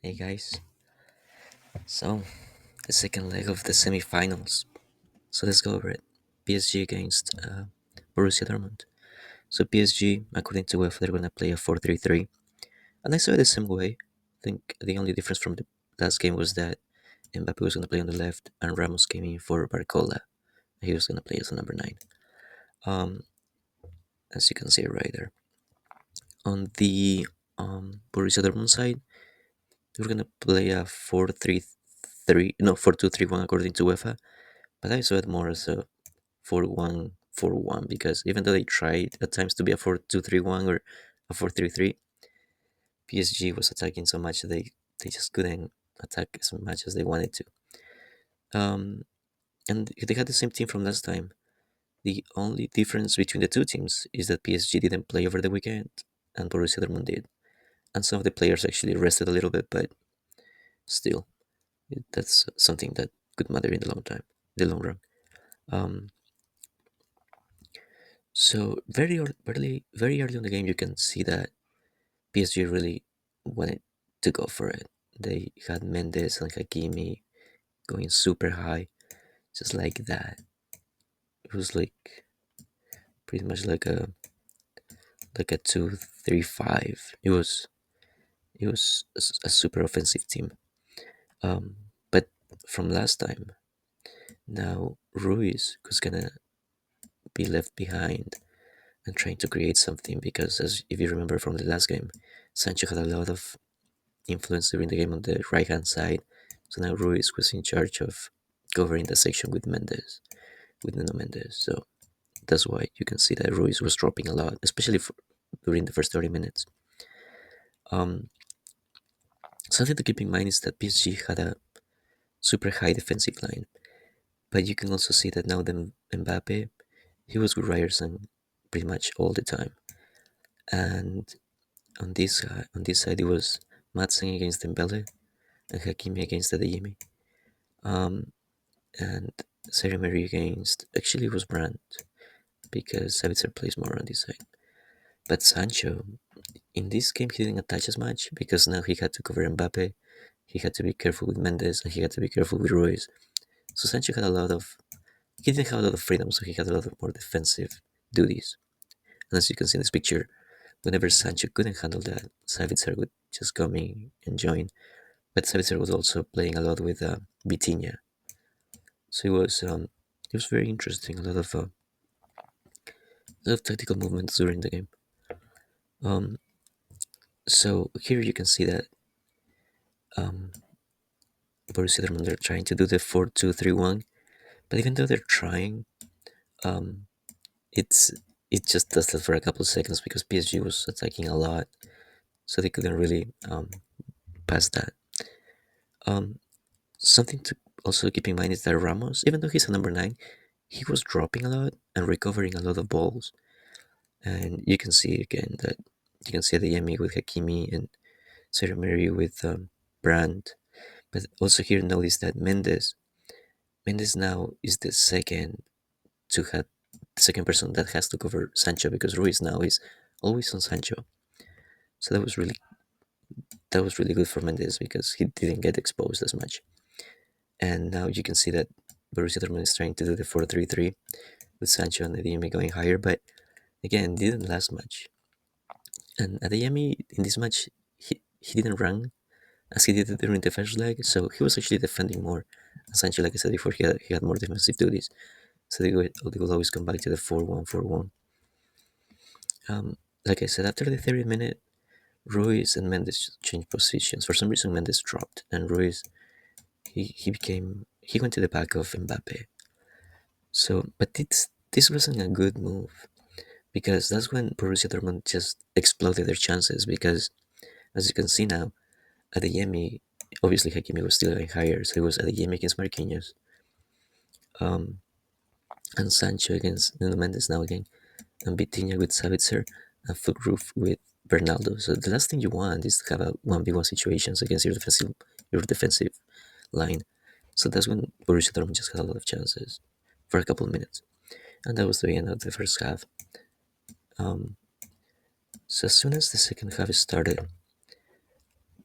Hey guys, so the second leg of the semi-finals. So let's go over it. PSG against Borussia Dortmund. So PSG, according to UEFA, they're gonna play a 4-3-3, and I saw it the same way. I think the only difference from the last game was that Mbappe was gonna play on the left, and Ramos came in for Barcola. He was gonna play as a number 9. Um, as you can see right there. On the Borussia Dortmund side, they were gonna play a 4-3-3, no 4-2-3-1 according to UEFA, but I saw it more as a 4-1-4-1 because even though they tried at times to be a 4-2-3-1 or a 4-3-3, PSG was attacking so much they just couldn't attack as much as they wanted to. And they had the same team from last time. The only difference between the two teams is that PSG didn't play over the weekend and Borussia Dortmund did. And some of the players actually rested a little bit, but still, that's something that could matter in the the long run. Um, so very early on the game, you can see that PSG really wanted to go for it. They had Mendes and Hakimi going super high, just like that. It was like pretty much like a 2-3-5. It was a super offensive team. But from last time, now Ruiz was gonna be left behind and trying to create something because, as if you remember from the last game, Sancho had a lot of influence during the game on the right hand side. So now Ruiz was in charge of covering the section with Nuno Mendes. So that's why you can see that Ruiz was dropping a lot, especially during the first 30 minutes. Um, Something to keep in mind is that PSG had a super high defensive line, but you can also see that now the Mbappe, he was with Ryerson pretty much all the time, and on this side it was Madsen against Dembele and Hakimi against Adeyemi. Um, and Sarah Mary against actually it was Brandt because Savitzer plays more on this side. But Sancho in this game he didn't attach as much because now he had to cover Mbappe, he had to be careful with Mendes, and he had to be careful with Ruiz. So Sancho had a lot of he didn't have a lot of freedom, so he had a lot of more defensive duties. And as you can see in this picture, whenever Sancho couldn't handle that, Savitzer would just come in and join. But Savitzer was also playing a lot with Vitinha, so it was very interesting. A lot of tactical movements during the game. Um, so here you can see that um, Borussia Dortmund are trying to do the 4-2-3-1, but even though they're trying, um, it's it just does that for a couple of seconds because PSG was attacking a lot, so they couldn't really pass that. Um, Something to also keep in mind is that Ramos, even though he's a number 9, he was dropping a lot and recovering a lot of balls, and you can see again that you can see the Yemi with Hakimi and Sarah Mary with Brandt. But also here notice that Mendes now is the second person that has to cover Sancho because Ruiz now is always on Sancho. So that was really good for Mendes because he didn't get exposed as much. And now you can see that Borussia Dortmund is trying to do the 4-3-3 with Sancho and Adeyemi going higher, but again, didn't last much. And Adeyemi in this match, he didn't run as he did during the first leg, so he was actually defending more. And Sancho, like I said before, he had more defensive duties, so they would always come back to the 4-1-4-1. Like I said, after the 30th minute, Ruiz and Mendes changed positions. For some reason, Mendes dropped, and Ruiz he went to the back of Mbappe. So, but this wasn't a good move because that's when Borussia Dortmund just exploded their chances. Because as you can see now, Adeyemi, obviously Hakimi was still going higher, so it was Adeyemi against Marquinhos, um, and Sancho against Nuno Mendes now again, and Vitinha with Savitzer, and Fukruf with Bernaldo. So the last thing you want is to have a 1v1 situations against your defensive line. So that's when Borussia Dortmund just had a lot of chances for a couple of minutes, and that was the end of the first half. Um, So as soon as the second half started,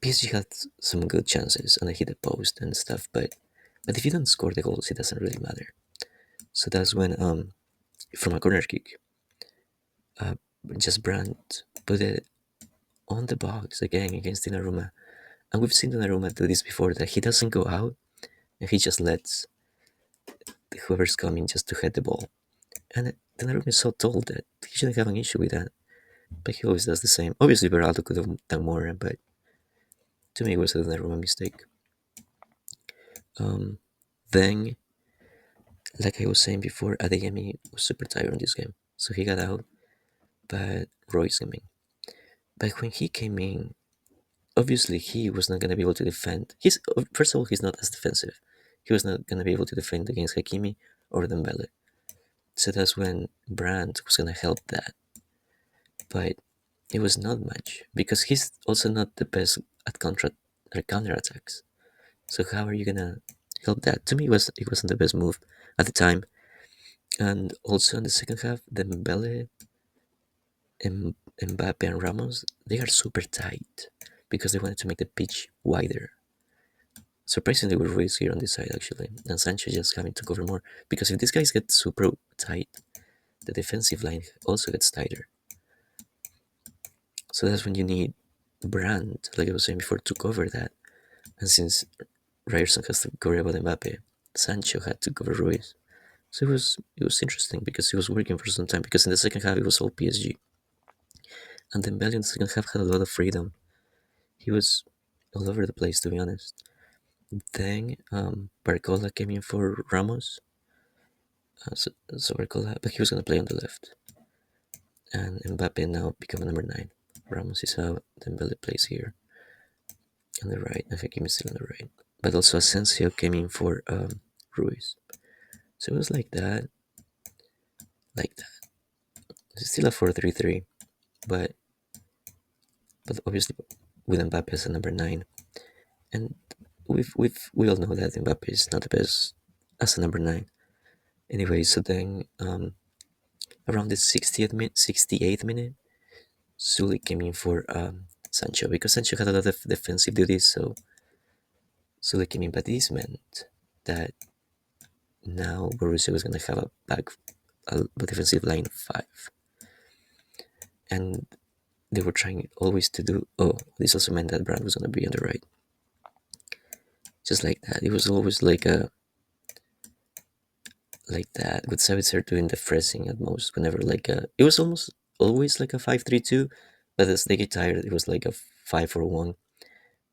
PSG had some good chances and they hit the post and stuff, but if you don't score the goals, it doesn't really matter. So that's when from a corner kick, uh, just Brandt put it on the box again against Donnarumma, and we've seen Donnarumma do this before, that he doesn't go out and he just lets whoever's coming just to hit the ball. And Donnarumma is so tall that he shouldn't have an issue with that, but he always does the same. Obviously, Beraldo could have done more, but to me, it was a Donnarumma mistake. Um, then, like I was saying before, Adeyemi was super tired in this game, so he got out, but Royce came in. But when he came in, obviously he was not going to be able to defend. He's First of all, he's not as defensive. He was not going to be able to defend against Hakimi or Dembele. So that's when Brandt was going to help that. But it was not much because he's also not the best at counter attacks. So how are you gonna help that? To me, it wasn't the best move at the time. And also in the second half, Dembele, Mbappe, and Ramos, they are super tight because they wanted to make the pitch wider. Surprisingly, with Ruiz here on this side actually, and Sancho just having to cover more, because if these guys get super tight, the defensive line also gets tighter. So that's when you need Brandt, like I was saying before, to cover that. And since Ryerson has to worry about Mbappe, Sancho had to cover Ruiz. So it was interesting because it was working for some time, because in the second half it was all PSG. And Dembele in the second half had a lot of freedom. He was all over the place, to be honest. Then Barcola came in for Ramos. So Barcola, but he was going to play on the left. And Mbappe now become a number 9. Ramos is out, Dembele plays here on the right, and Hakimi is still on the right. But also Asensio came in for Ruiz. So it was like that. Like that. It's still a 4-3-3, but obviously with Mbappe as a number 9, and we all know that Mbappe is not the best as a number 9. Anyway, so then around the 68th minute, Sully came in for Sancho, because Sancho had a lot of defensive duties, so Sully came in. But this meant that now Borussia was going to have a defensive line of 5, and they were trying always to do. Oh, this also meant that Brand was going to be on the right, just like that. It was always like that, with Savitzer doing the pressing at most. Whenever it was almost always like a 5-3-2, but as they get tired, it was like a 5-4-1.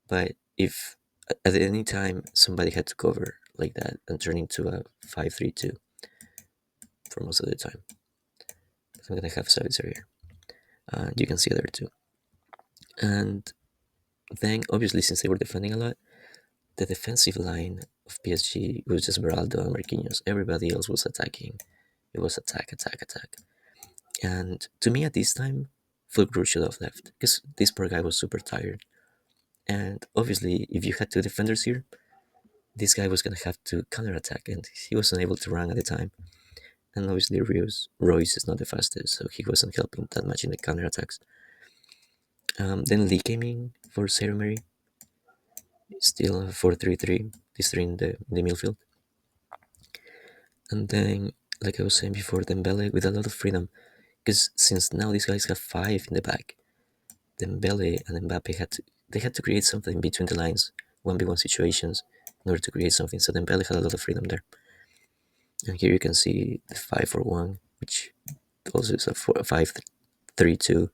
But if at any time somebody had to cover like that and turn into a 5-3-2 for most of the time. So I'm gonna have Savitzer here. You can see there too. And then obviously, since they were defending a lot, the defensive line of PSG was just Beraldo and Marquinhos. Everybody else was attacking. It was attack, attack, attack. And to me, at this time, Fulcrum should have left, because this poor guy was super tired. And obviously, if you had 2 defenders here, this guy was gonna have to counterattack, and he wasn't able to run at the time. And obviously, Royce is not the fastest, so he wasn't helping that much in the counterattacks. Then Lee came in for Sarah Mary. Still 4-3-3, these 3 in the midfield. And then, like I was saying before, Dembele with a lot of freedom, because since now these guys have 5 in the back, Dembele and Mbappe had to create something between the lines, 1v1 situations, in order to create something. So Dembele had a lot of freedom there. And here you can see the 5-4-1, which also is a 5-3-2.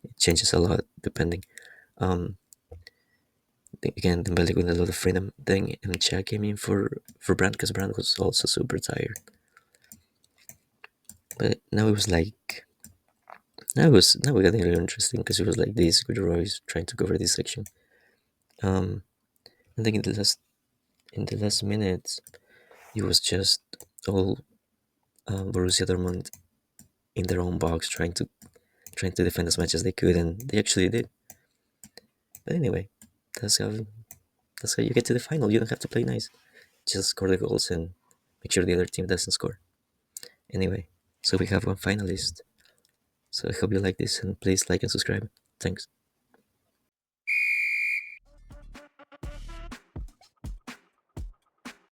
It changes a lot depending. Again, Dembele with a lot of freedom. Then Mcha came in for Brandt, because Brandt was also super tired. But now it was like, now we're getting really interesting, because it was like this with Royce trying to cover this section. I think in the last minutes, it was just all Borussia Dortmund in their own box trying to defend as much as they could, and they actually did. But anyway, that's how you get to the final. You don't have to play nice; just score the goals and make sure the other team doesn't score. Anyway, so we have one finalist. So I hope you like this, and please like and subscribe. Thanks.